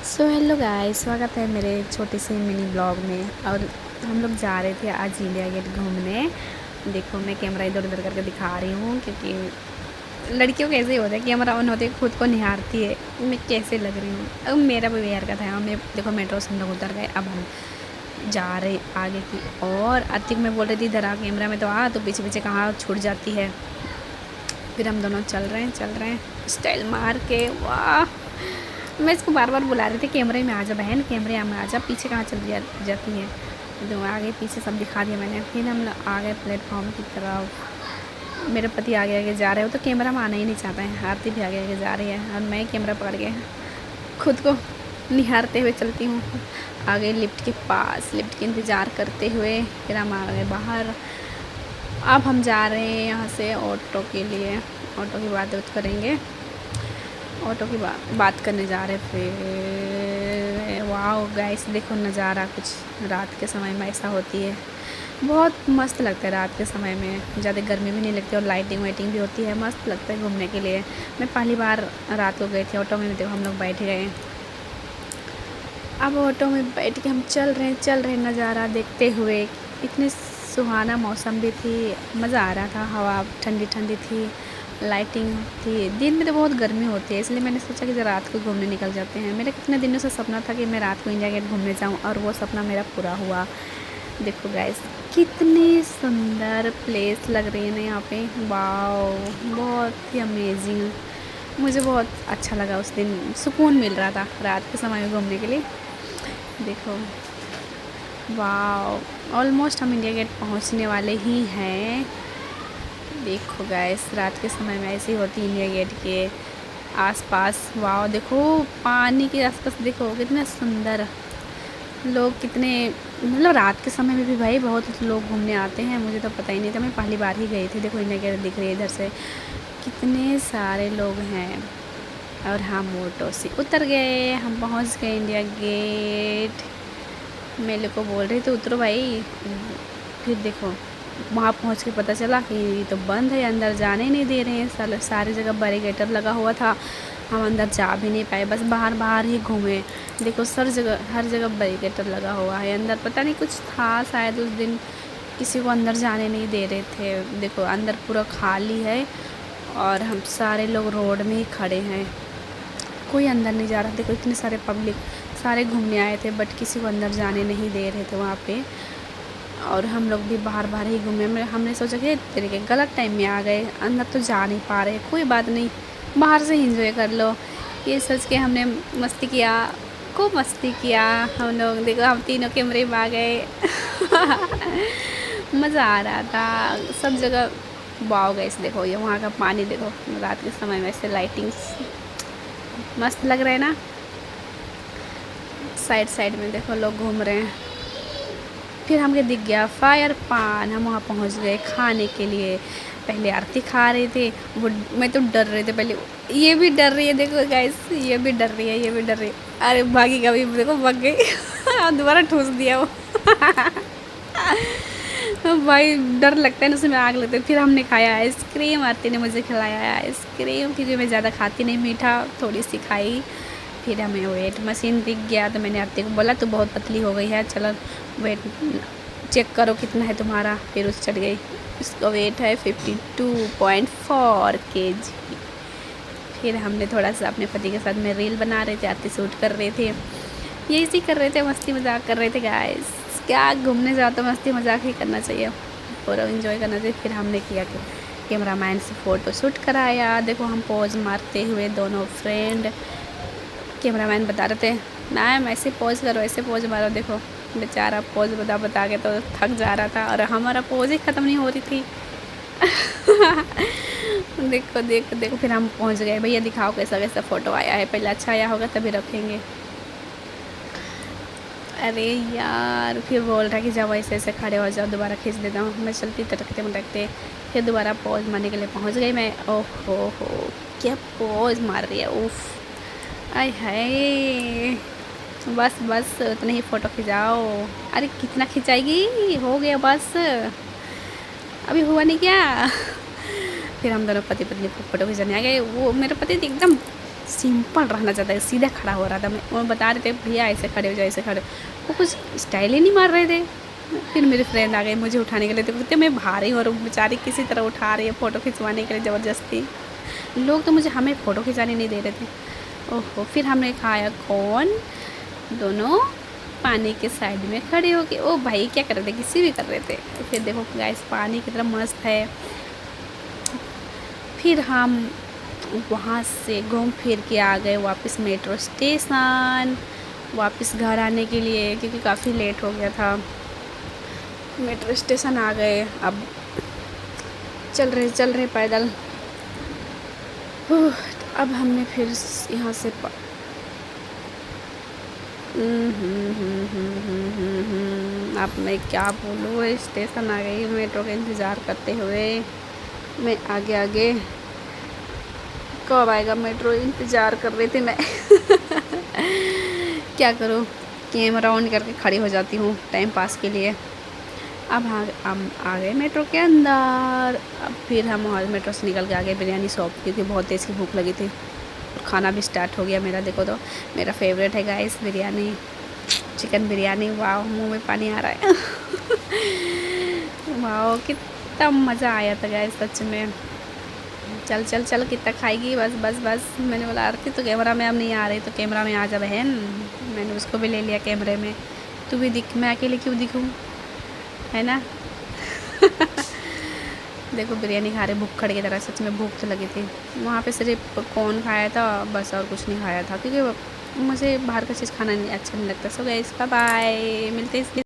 So hello guys, स्वागत है मेरे छोटे से मिनी ब्लॉग में। और हम लोग जा रहे थे आज इंडिया गेट घूमने। देखो मैं कैमरा इधर उधर करके दिखा रही हूँ क्योंकि लड़कियों को ऐसे ही होता है, कैमरा ऑन होते खुद को निहारती है मैं कैसे लग रही हूँ। अब मेरा भी हेयर का था, हमें देखो मेट्रो से हम लोग उतर गए। अब हम जा रहे आगे की। और अर्तिक में बोल रही थी इधर आ, कैमरा में तो आ, तो पीछे पीछे कहाँ छूट जाती है। फिर हम दोनों चल रहे हैं स्टाइल मार के। वाह, मैं इसको बार बार बुला रही थी कैमरे में आ जा बहन, कैमरे में आ जा, पीछे कहाँ जाती है। तो आगे पीछे सब दिखा दिया मैंने। फिर हम आ गए प्लेटफॉर्म की तरफ। मेरे पति आगे आगे जा रहे हो तो कैमरा में आना ही नहीं चाहता है। आरती भी आगे आगे जा रही है और मैं कैमरा पकड़ के खुद को निहारते हुए चलती हूँ। आगे लिफ्ट के पास, लिफ्ट के इंतज़ार करते हुए फिर हम आ गए बाहर। अब हम जा रहे हैं यहाँ से ऑटो के लिए। ऑटो की बात करेंगे, ऑटो की बात करने जा रहे। फिर वाह गाइस, देखो नज़ारा कुछ रात के समय में ऐसा होती है, बहुत मस्त लगता है रात के समय में। ज़्यादा गर्मी भी नहीं लगती और लाइटिंग वाइटिंग भी होती है, मस्त लगता है घूमने के लिए। मैं पहली बार रात को गई थी ऑटो में। देखो हम लोग बैठ गए। अब ऑटो में बैठ के हम चल रहे हैं नज़ारा देखते हुए। इतनी सुहाना मौसम भी थी, मज़ा आ रहा था, हवा ठंडी ठंडी थी, लाइटिंग थी। दिन में तो बहुत गर्मी होती है, इसलिए मैंने सोचा कि रात को घूमने निकल जाते हैं। मेरा कितने दिनों से सपना था कि मैं रात को इंडिया गेट घूमने जाऊं और वो सपना मेरा पूरा हुआ। देखो गाइस, कितनी सुंदर प्लेस लग रही है ना यहाँ पे। वाह, बहुत ही अमेजिंग। मुझे बहुत अच्छा लगा, उस दिन सुकून मिल रहा था रात के समय में घूमने के लिए। देखो वाह, ऑलमोस्ट हम इंडिया गेट पहुँचने वाले ही हैं। देखो गाइस, रात के समय में ऐसी होती है इंडिया गेट के आसपास। वाह, देखो पानी के आसपास देखो कितना सुंदर। लोग कितने, मतलब रात के समय में भी भाई बहुत लोग घूमने आते हैं। मुझे तो पता ही नहीं था, मैं पहली बार ही गई थी। देखो इंडिया गेट दिख रही है इधर से, कितने सारे लोग हैं। और हम ऑटो से उतर गए, हम पहुंच गए इंडिया गेट। मेरे को बोल रही तो उतरो भाई। फिर देखो वहाँ पहुँच के पता चला कि ये तो बंद है, अंदर जाने नहीं दे रहे हैं। सारी जगह बैरिकेटर लगा हुआ था, हम अंदर जा भी नहीं पाए, बस बाहर बाहर ही घूमे। देखो हर जगह बैरिकेटर लगा हुआ है। अंदर पता नहीं कुछ था शायद, उस दिन किसी को अंदर जाने नहीं दे रहे थे। देखो अंदर पूरा खाली है और हम सारे लोग रोड में ही खड़े हैं, कोई अंदर नहीं जा रहा। देखो इतने सारे पब्लिक, सारे घूमने आए थे बट किसी को अंदर जाने नहीं दे रहे थे वहाँ पे। और हम लोग भी बाहर बाहर ही घूमे। हमने सोचा कि तरीके गलत टाइम में आ गए, अंदर तो जा नहीं पा रहे, कोई बात नहीं, बाहर से ही इंजॉय कर लो, ये सोच के हमने मस्ती किया, खूब मस्ती किया हम लोग। देखो हम तीनों कैमरे में आ गए। मज़ा आ रहा था सब जगह। वाओ गाइस, देखो ये वहाँ का पानी देखो, रात के समय में ऐसे लाइटिंग्स मस्त लग रहा है ना। साइड साइड में देखो लोग घूम रहे हैं। फिर हमें दिख गया फायर पान, हम वहाँ पहुँच गए खाने के लिए। पहले आरती खा रहे थे, वो मैं तो डर रहे थे पहले। ये भी डर रही है, देखो गाइस, ये भी डर रही है, ये भी डर रही है। अरे भागी कभी, देखो भाग गई। और दोबारा ठूस दिया वो। भाई डर लगता है ना, उसमें आग लगता है। फिर हमने खाया आइसक्रीम, आरती ने मुझे खिलाया आइसक्रीम क्योंकि मैं ज़्यादा खाती नहीं मीठा, थोड़ी सी खाई। फिर हमें वेट मशीन दिख गया तो मैंने आरती को बोला तू बहुत पतली हो गई है, चलो वेट चेक करो कितना है तुम्हारा। फिर उस चढ़ गई, उसका वेट है 52.4 kg। फिर हमने थोड़ा सा अपने पति के साथ में रील बना रहे थे, आरती शूट कर रहे थे, यही सी कर रहे थे, मस्ती मजाक कर रहे थे गाइस। क्या घूमने जाओ तो मस्ती मजाक ही करना चाहिए, पूरा इंजॉय करना चाहिए। फिर हमने किया कि कैमरामैन से फ़ोटो शूट कराया। देखो हम पोज मारते हुए दोनों फ्रेंड, कैमरामैन बता रहे थे मैम ऐसे पोज करो, ऐसे पोज मारो। देखो बेचारा पोज बता के तो थक जा रहा था और हमारा पोज ही ख़त्म नहीं हो रही थी। देखो देखो देखो, फिर हम पहुंच गए। भैया दिखाओ कैसा कैसा फ़ोटो आया है, पहले अच्छा आया होगा तभी रखेंगे। अरे यार, फिर बोल रहा है कि जब ऐसे ऐसे खड़े हो जाओ, दोबारा खींच देता हूँ। मैं चलती मटकते फिर दोबारा पोज मारने के लिए पहुँच गई मैं। ओहो हो, क्या पोज मार रही है, उफ़, आय हाय। बस बस उतने ही फ़ोटो खिंचाओ। अरे कितना खिंचाएगी, हो गया बस, अभी हुआ नहीं क्या। फिर हम दोनों पति पत्नी फ़ोटो खिंचाने आ गए। वो मेरे पति एकदम सिंपल रहना चाहता है, सीधा खड़ा हो रहा था। मैं वो बता रहे थे भैया ऐसे खड़े हो जाओ, ऐसे खड़े, वो कुछ स्टाइल ही नहीं मार रहे थे। फिर मेरे फ्रेंड आ गए मुझे उठाने के लिए, तो कहते मैं भारी और बेचारी किसी तरह उठा रही है फ़ोटो खिंचवाने के लिए ज़बरदस्ती। लोग तो मुझे हमें फ़ोटो खिंचाने नहीं दे रहे थे। ओहो, फिर हमने खाया कॉर्न, दोनों पानी के साइड में खड़े हो के। ओ भाई क्या कर रहे थे, किसी भी कर रहे थे। फिर देखो गाइस पानी कितना मस्त है। फिर हम वहाँ से घूम फिर के आ गए वापस मेट्रो स्टेशन, वापस घर आने के लिए, क्योंकि काफ़ी लेट हो गया था। मेट्रो स्टेशन आ गए, अब चल रहे पैदल। अब हमने फिर यहाँ से अब मैं क्या बोलूँ, स्टेशन आ गई मेट्रो का इंतज़ार करते हुए। मैं आगे आगे, कब आएगा मेट्रो, इंतज़ार कर रही थी मैं। क्या करूँ, कैमरा ऑन करके खड़ी हो जाती हूँ टाइम पास के लिए। अब हम आ गए मेट्रो के अंदर। अब फिर हम वहाँ मेट्रो से निकल के आ गए बिरयानी शॉप, क्योंकि बहुत तेज़ की भूख लगी थी। खाना भी स्टार्ट हो गया मेरा। देखो तो मेरा फेवरेट है गाइस बिरयानी, चिकन बिरयानी। वाह, मुंह में पानी आ रहा है। वाह कितना मज़ा आया था गाइस सच में। चल चल चल कितना खाएगी, बस बस बस। मैंने बोला आरती तो कैमरा में अब नहीं आ रही, तो कैमरा में आ जा बहन। मैंने उसको भी ले लिया कैमरे में। तू भी दिख, मैं अकेले क्यों दिखूँ, है ना। देखो बिरयानी खा रहे भुक्खड़ की तरह, सच में भूख तो लगी थी। वहाँ पे सिर्फ कॉर्न खाया था बस, और कुछ नहीं खाया था, क्योंकि मुझे बाहर का चीज़ खाना नहीं अच्छा नहीं लगता। सो गाइस बाय बाय, मिलते हैं इसके